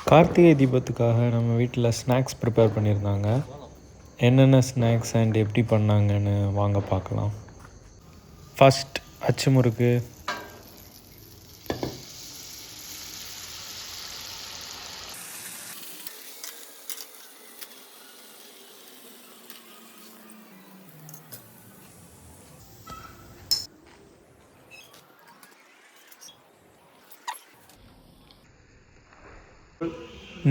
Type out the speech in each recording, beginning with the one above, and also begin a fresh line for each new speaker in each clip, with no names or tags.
கார்த்திகை தீபத்துக்காக நம்ம வீட்டில் snacks prepare பண்ணியிருந்தாங்க. என்னென்ன ஸ்நாக்ஸ் அண்ட் எப்படி பண்ணாங்கன்னு வாங்க பார்க்கலாம். ஃபஸ்ட் அச்சு முறுக்கு,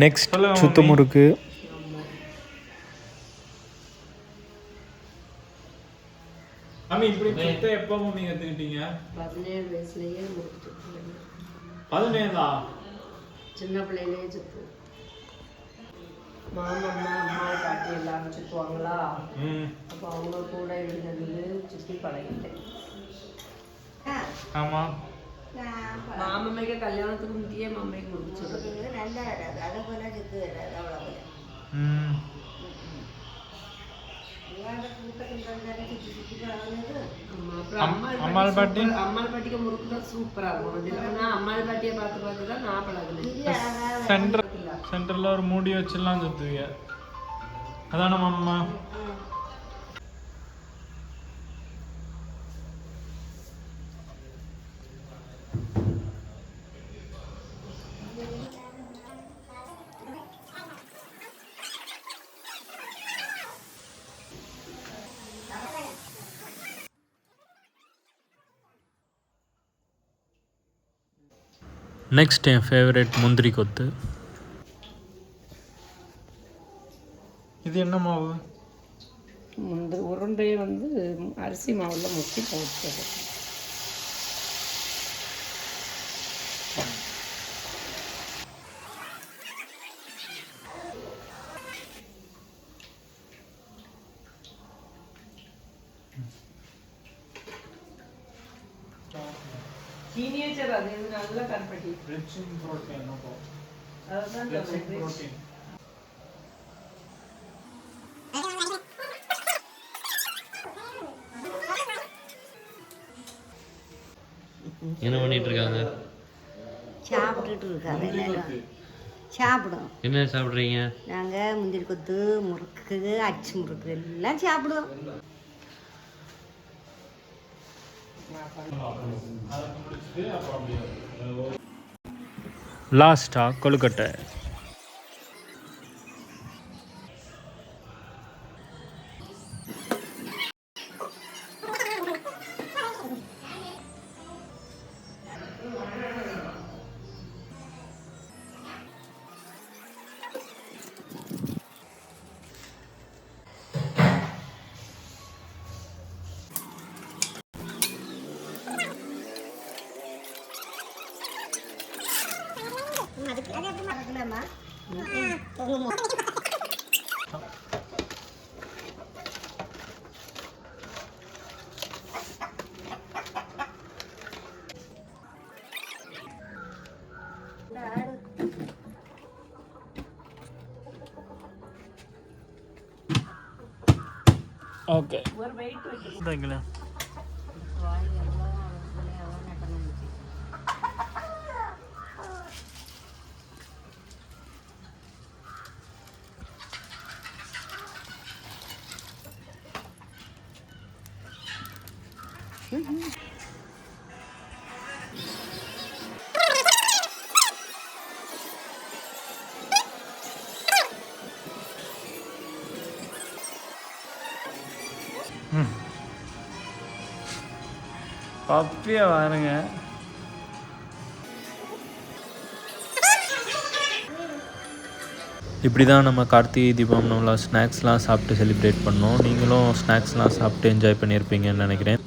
நெக்ஸ்ட் சுத்து முறுக்கு,
இப்படி சுத்த எப்போ மம்மி கற்றுக்கிட்டீங்க?
17 வயசுலயே முறுக்கு
17
சின்ன பிள்ளையிலேயே சுத்து. மாமா அம்மா பாட்டி எல்லாரும் சுற்றுவாங்களா, அப்போ அவங்க கூட இருந்தது சுற்றி பழகிட்டேன்.
ஆமாம்,
மாமம்மைக்கு கல்யாணத்துக்கு முந்தையே மம்மைக்கு முடிச்சுடுறது
நல்லா வராது, அதை போல சுத்து வராது, அவ்வளோ
அம்மாள் பாட்டிக்கு முறுக்கு தான் சூப்பரா இருக்கும். அம்மாள் பாட்டியை பார்த்து தான் நான் பழகுனேன்.
சென்டரில் ஒரு மூடி வச்சிடலாம் சுத்துவீங்க, அதான் நம்ம அம்மா.
நெக்ஸ்ட் என் ஃபேவரட் முந்திரி கொத்து.
இது என்ன மாவு?
உருண்டையை அரிசி மாவில் முக்கி போட்டது. டீனேஜர் அது நல்ல கருப்பட்டி.
Rich in protein.
அதுதான்
புரோட்டீன்.
என்ன பண்ணிட்டு இருக்காங்க?
சாப்பிட்டுட்டு இருக்காங்க எல்லாரும். சாப்பிடும்.
என்ன சாப்பிட்றீங்க?
நாங்கள் முந்திரி கொத்து, முறுக்கு, அச்சு முறுக்கு எல்லாம் சாப்பிடுவோம்.
லாஸ்ட்டாக கொழுக்கட்டை. Okay, thank you.
பப்பியா பாருங்க.
இப்படி தான் நம்ம கார்த்திகை தீபம் நம்மள ஸ்நாக்ஸ்லாம் சாப்பிட்டு செலிப்ரேட் பண்ணோம். நீங்களும் ஸ்நாக்ஸ்லாம் சாப்பிட்டு என்ஜாய் பண்ணியிருப்பீங்கன்னு நினைக்கிறேன்.